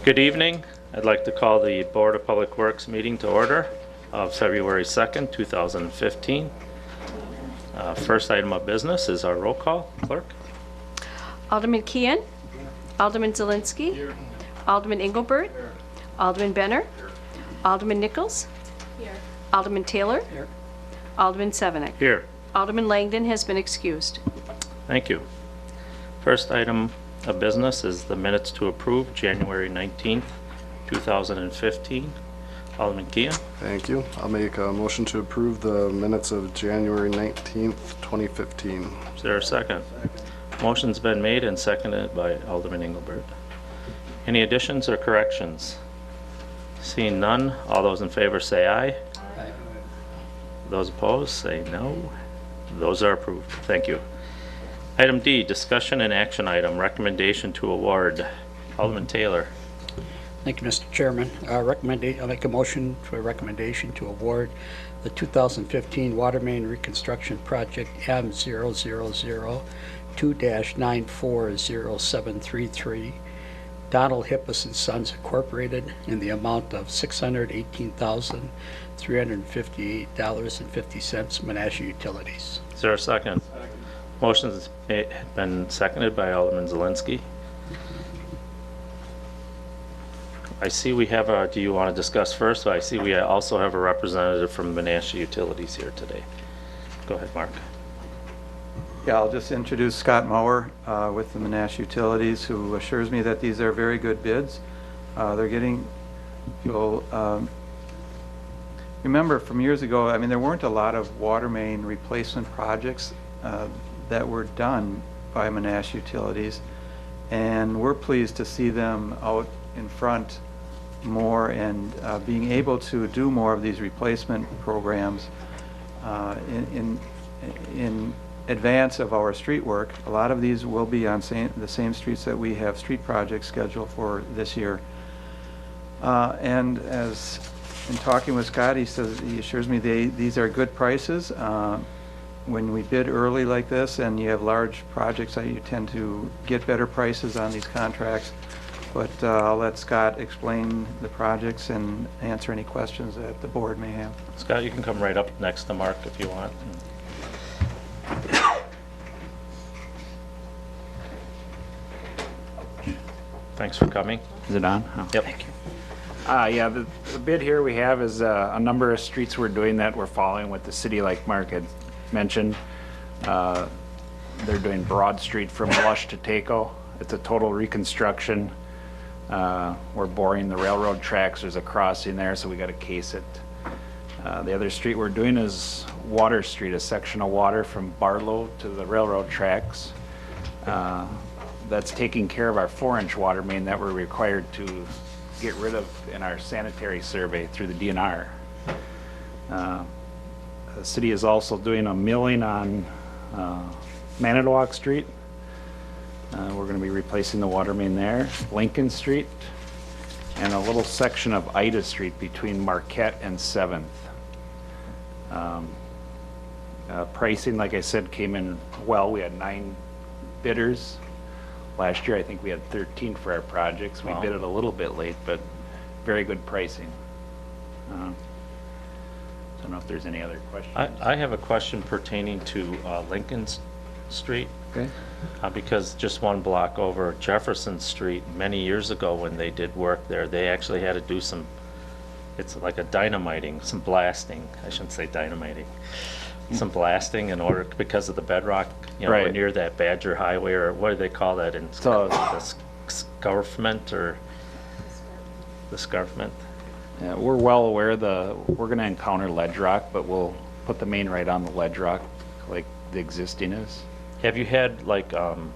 Good evening. I'd like to call the Board of Public Works meeting to order of February 2nd, 2015. First item of business is our roll call. Clerk? Alderman Keehan. Alderman Zielinski. Alderman Engelbert. Alderman Benner. Alderman Nichols. Alderman Taylor. Alderman Sevenik. Here. Alderman Langdon has been excused. Thank you. First item of business is the minutes to approve, January 19th, 2015. Alderman Keehan. Thank you. I'll make a motion to approve the minutes of January 19th, 2015. Is there a second? Motion's been made and seconded by Alderman Engelbert. Any additions or corrections? Seeing none, all those in favor say aye. Aye. Those opposed say no. Those are approved. Thank you. Item D, discussion and action item, recommendation to award. Alderman Taylor. Thank you, Mr. Chairman. I'll make a motion for a recommendation to award the 2015 Water Main Reconstruction Project M0002-940733, Donald Hippus and Sons Incorporated, in the amount of $618,358.50, Menasha Utilities. Is there a second? Motion's been seconded by Alderman Zielinski. I see we have a, do you want to discuss first? I see we also have a representative from Menasha Utilities here today. Go ahead, Mark. Yeah, I'll just introduce Scott Mauer with the Menasha Utilities, who assures me that these are very good bids. They're getting, you'll remember from years ago, I mean, there weren't a lot of water main replacement projects that were done by Menasha Utilities, and we're pleased to see them out in front more and being able to do more of these replacement programs in advance of our street work. A lot of these will be on the same streets that we have street projects scheduled for this year. And as in talking with Scott, he assures me these are good prices. When we bid early like this and you have large projects, you tend to get better prices on these contracts. But I'll let Scott explain the projects and answer any questions that the board may have. Scott, you can come right up next to Mark if you want. Thanks for coming. Is it on? Oh, yep. Thank you. Yeah, the bid here we have is a number of streets we're doing that we're following with the city, like Mark had mentioned. They're doing Broad Street from Lush to Taco. It's a total reconstruction. We're boring the railroad tracks. There's a crossing there, so we got to case it. The other street we're doing is Water Street, a section of water from Barlow to the railroad tracks. That's taking care of our 4-inch water main that we're required to get rid of in our sanitary survey through the DNR. The city is also doing a milling on Manitowoc Street. We're going to be replacing the water main there. Lincoln Street, and a little section of Ida Street between Marquette and 7th. Pricing, like I said, came in well. We had 9 bidders. Last year, I think we had 13 for our projects. We bid it a little bit late, but very good pricing. I don't know if there's any other questions. I have a question pertaining to Lincoln Street. Okay. Because just one block over Jefferson Street, many years ago when they did work there, they actually had to do some, it's like a dynamiting, some blasting. I shouldn't say dynamiting. Some blasting in order, because of the bedrock, you know, right near that Badger Highway, or what do they call that in so, the scarfment or the scarfment? Yeah, we're well aware we're going to encounter ledge rock, but we'll put the main right on the ledge rock like the existing is. Have you had like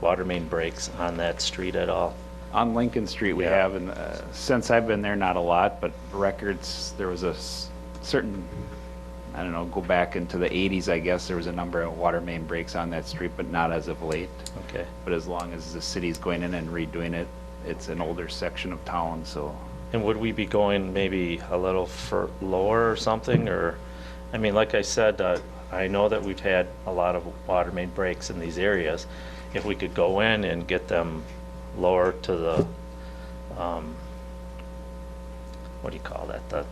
water main breaks on that street at all? On Lincoln Street we have, and since I've been there, not a lot, but records, there was a certain, I don't know, go back into the 80s, I guess, there was a number of water main breaks on that street, but not as of late. Okay. But as long as the city's going in and redoing it, it's an older section of town, so. And would we be going maybe a little lower or something, or, I mean, like I said, I know that we've had a lot of water main breaks in these areas. If we could go in and get them lower to the what do you call that? The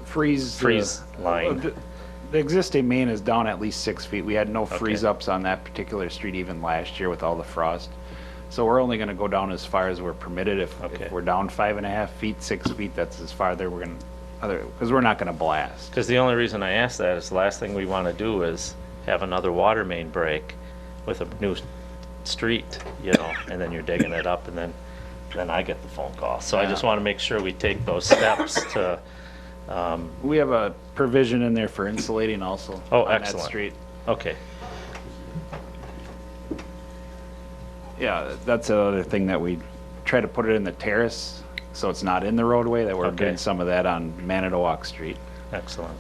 Freeze. freeze line. The existing main is down at least 6 feet. We had no Okay. freeze ups on that particular street even last year with all the frost. So we're only gonna go down as far as we're permitted. Okay. If we're down 5.5 feet, 6 feet, that's as far there we're because we're not gonna blast. Because the only reason I ask that is the last thing we want to do is have another water main break with a new street, and then you're digging it up, and then I get the phone call. So I just Yeah. want to make sure we take those steps to, We have a provision in there for insulating also. Oh, on that excellent. street. okay, Yeah, that's another thing that we try to put it in the terrace, so it's not in the roadway, that we're Okay. doing some of that on Manitowoc Street. excellent.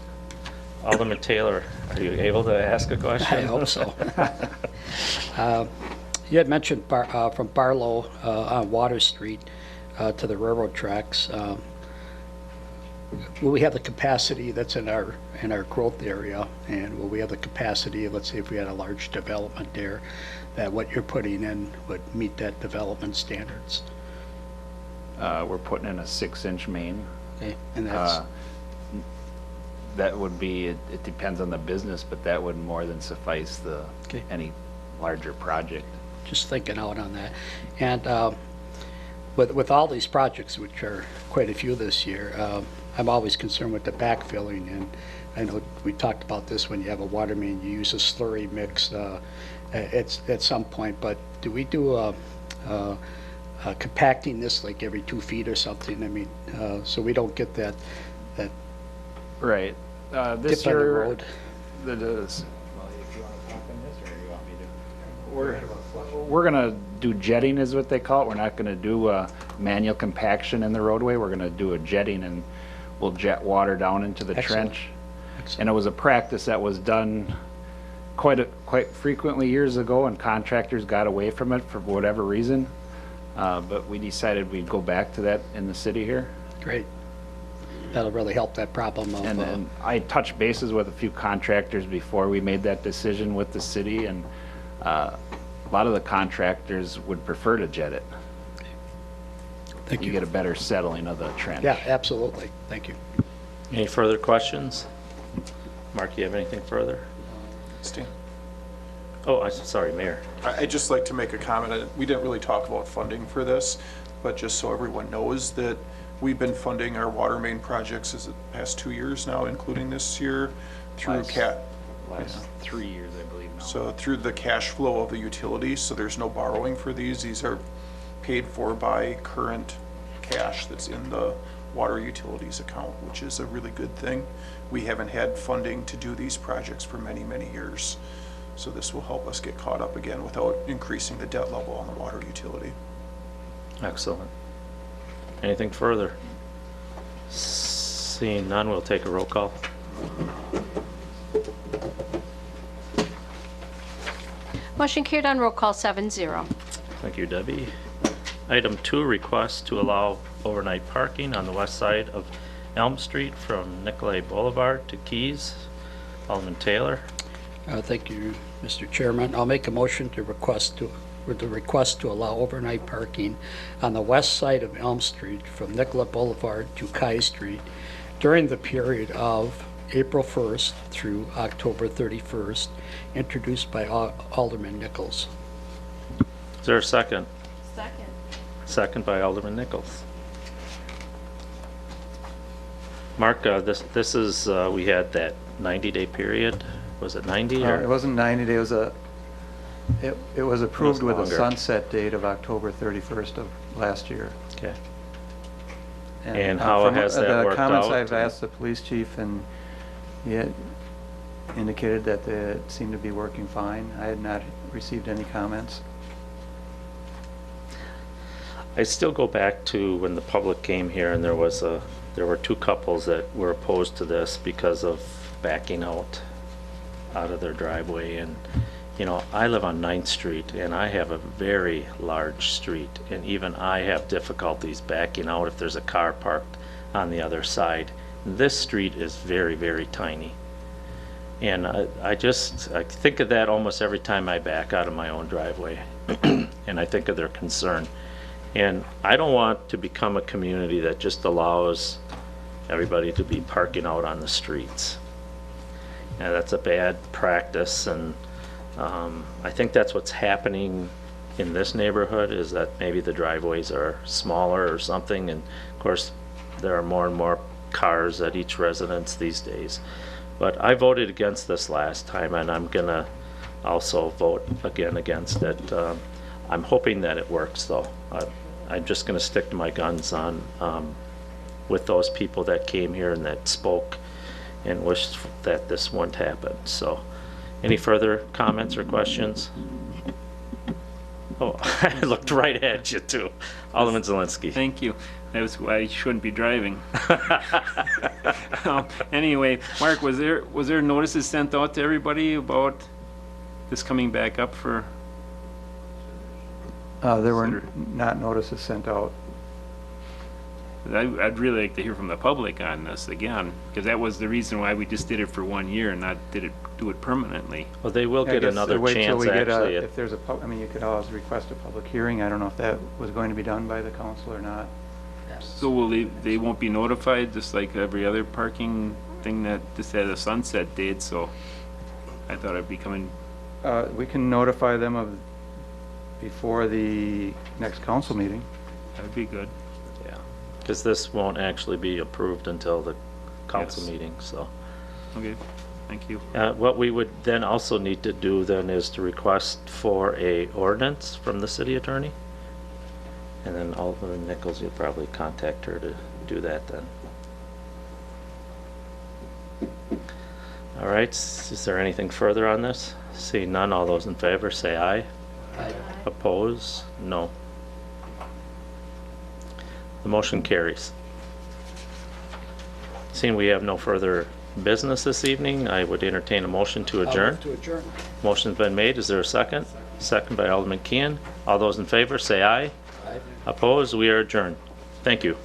Alderman Taylor, are you able to ask a question? I hope so. You had mentioned from Barlow on Water Street to the railroad tracks. Will we have the capacity that's in our growth area, and will we have the capacity, let's say if we had a large development there, that what you're putting in would meet that development standards? We're putting in a 6-inch main. Okay, and that's, That would be, it depends on the business, but that would more than suffice Okay. any larger project. just thinking out on that. And with all these projects, which are quite a few this year, I'm always concerned with the backfilling, and I know we talked about this when you have a water main, you use a slurry mix at some point, but do we do compacting this like every 2 feet or something? I mean, so we don't get that Right. This dip on the year, road. well, if you want to talk on this, or you want me to? We're gonna do jetting is what they call it. We're not gonna do manual compaction in the roadway. We're gonna do a jetting, and we'll jet water down into the Excellent. trench. Excellent. And it was a practice that was done quite frequently years ago, and contractors got away from it for whatever reason. But we decided we'd go back to that in the city here. Great. That'll really help that problem of, And then I touched bases with a few contractors before we made that decision with the city, and a lot of the contractors would prefer to jet it. thank You you. get a better settling of the trench. Yeah, absolutely. Thank you. Any further questions? Mark, you have anything further? Stan? Oh, I'm sorry, Mayor. I'd just like to make a comment. We didn't really talk about funding for this, but just so everyone knows that we've been funding our water main projects as the past 2 years now, including this year, through Last 3 years, I believe now. so through the cash flow of the utilities, so there's no borrowing for these. These are paid for by current cash that's in the water utilities account, which is a really good thing. We haven't had funding to do these projects for many, many years. So this will help us get caught up again without increasing the debt level on the water utility. Excellent. Anything further? Seeing none, we'll take a roll call. Motion carried on roll call 7-0. Thank you, Debbie. Item 2, request to allow overnight parking on the west side of Elm Street from Nicolay Boulevard to Keys. Alderman Taylor. Thank you, Mr. Chairman. I'll make a motion to request to allow overnight parking on the west side of Elm Street from Nicolay Boulevard to Kai Street during the period of April 1st through October 31st, introduced by Alderman Nichols. Is there a second? Second. Second by Alderman Nichols. Mark, this is, we had that 90-day period. Was it 90 It or? wasn't 90 days, it was approved with a longer. sunset date of October 31st of last year. Okay. And how from has that worked The comments out? I've asked the police chief, and he had indicated that it seemed to be working fine. I had not received any comments. I still go back to when the public came here and there were 2 couples that were opposed to this because of backing out of their driveway. And, I live on 9th Street and I have a very large street, and even I have difficulties backing out if there's a car parked on the other side. This street is very, very tiny. And I think of that almost every time I back out of my own driveway. And I think of their concern. And I don't want to become a community that just allows everybody to be parking out on the streets. And that's a bad practice, and I think that's what's happening in this neighborhood, is that maybe the driveways are smaller or something, and of course, there are more and more cars at each residence these days. But I voted against this last time, and I'm gonna also vote again against it. I'm hoping that it works, though. I'm just gonna stick to my guns on, with those people that came here and that spoke and wished that this wouldn't happen. So, any further comments or questions? Oh, I looked right at you too. Alderman Zelinski. Thank you. That was why you shouldn't be driving. Anyway, Mark, was there notices sent out to everybody about this coming back up for? There were not notices sent out. I'd really like to hear from the public on this again, because that was the reason why we just did it for 1 year and not do it permanently. Well, they will I get guess another wait till chance, we get actually. if there's a, I mean, you could always request a public hearing. I don't know if that was going to be done by the council or not. So will they won't be notified, just like every other parking thing that just had a sunset date, so I thought I'd be coming. We can notify them of before the next council meeting. That'd be good. Yeah, because this won't actually be approved until the council Yes. meeting, so. Okay, thank you. What we would then also need to do then is to request for a ordinance from the city attorney. And then Alderman Nichols, you'll probably contact her to do that then. All right, is there anything further on this? Seeing none, all those in favor say aye. Aye. Oppose? No. The motion carries. Seeing we have no further business this evening, I would entertain a motion to I'll adjourn. move to adjourn. Motion's been made. Is there a second? Second by Alderman Kean. All those in favor say aye. Aye. Opposed? We are adjourned. Thank you.